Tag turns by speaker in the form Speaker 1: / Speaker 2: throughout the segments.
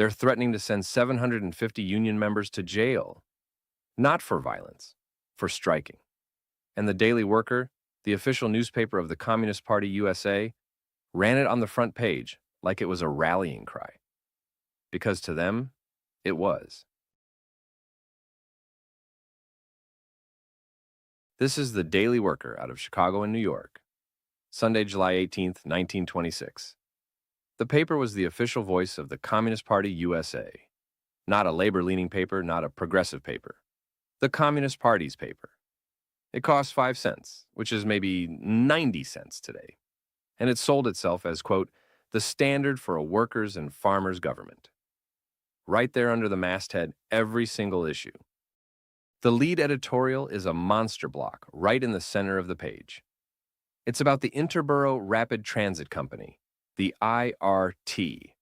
Speaker 1: They're threatening to send 750 union members to jail, not for violence, for striking. And the Daily Worker, the official newspaper of the Communist Party USA, ran it on the front page like it was a rallying cry. Because to them, it was. This is the Daily Worker out of Chicago and New York, Sunday, July 18th, 1926. The paper was the official voice of the Communist Party USA. Not a labor-leaning paper, not a progressive paper. The Communist Party's paper. It cost 5 cents, which is maybe 90 cents today. And it sold itself as, quote, the standard for a workers' and farmers' government. Right there under the masthead, every single issue. The lead editorial is a monster block right in the center of the page. It's about the Interborough Rapid Transit Company, the IRT,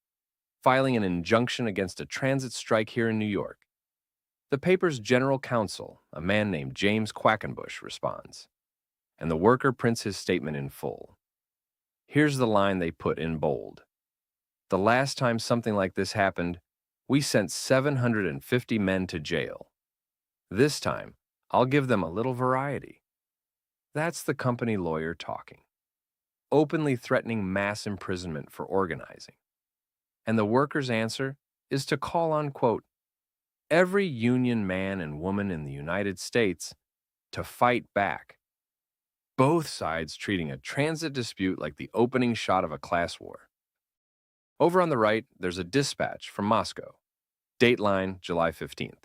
Speaker 1: filing an injunction against a transit strike here in New York. The paper's general counsel, a man named James Quackenbush, responds, and the worker prints his statement in full. Here's the line they put in bold. The last time something like this happened, we sent 750 men to jail. This time, I'll give them a little variety. That's the company lawyer talking, openly threatening mass imprisonment for organizing. And the workers' answer is to call on, quote, every union man and woman in the United States to fight back. Both sides treating a transit dispute like the opening shot of a class war. Over on the right, there's a dispatch from Moscow. Dateline, July 15th.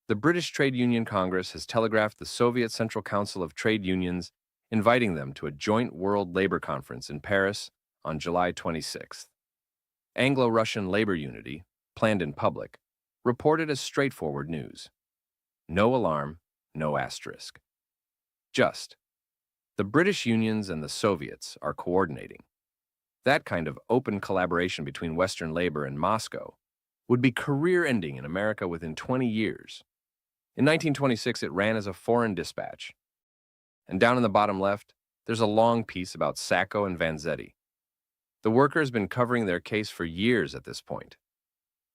Speaker 1: The British Trade Union Congress has telegraphed the Soviet Central Council of Trade Unions, inviting them to a joint World Labor Conference in Paris on July 26th. Anglo-Russian labor unity, planned in public, reported as straightforward news. No alarm, no asterisk. Just. The British unions and the Soviets are coordinating. That kind of open collaboration between Western labor and Moscow would be career-ending in America within 20 years. In 1926, it ran as a foreign dispatch. And down in the bottom left, there's a long piece about Sacco and Vanzetti. The worker has been covering their case for years at this point.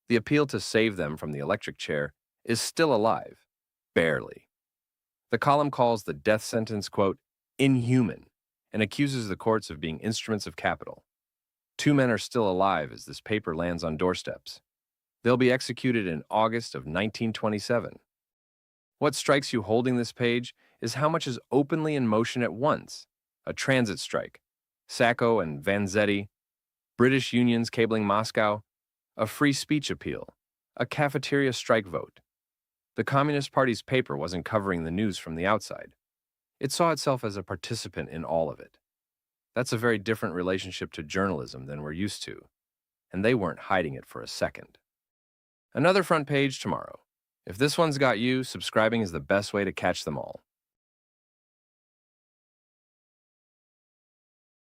Speaker 1: The appeal to save them from the electric chair is still alive, barely. The column calls the death sentence, quote, inhuman, and accuses the courts of being instruments of capital. 2 men are still alive as this paper lands on doorsteps. They'll be executed in August of 1927. What strikes you holding this page is how much is openly in motion at once. A transit strike, Sacco and Vanzetti, British unions cabling Moscow, a free speech appeal, a cafeteria strike vote. The Communist Party's paper wasn't covering the news from the outside. It saw itself as a participant in all of it. That's a very different relationship to journalism than we're used to, and they weren't hiding it for a second. Another front page tomorrow. If this one's got you, subscribing is the best way to catch them all.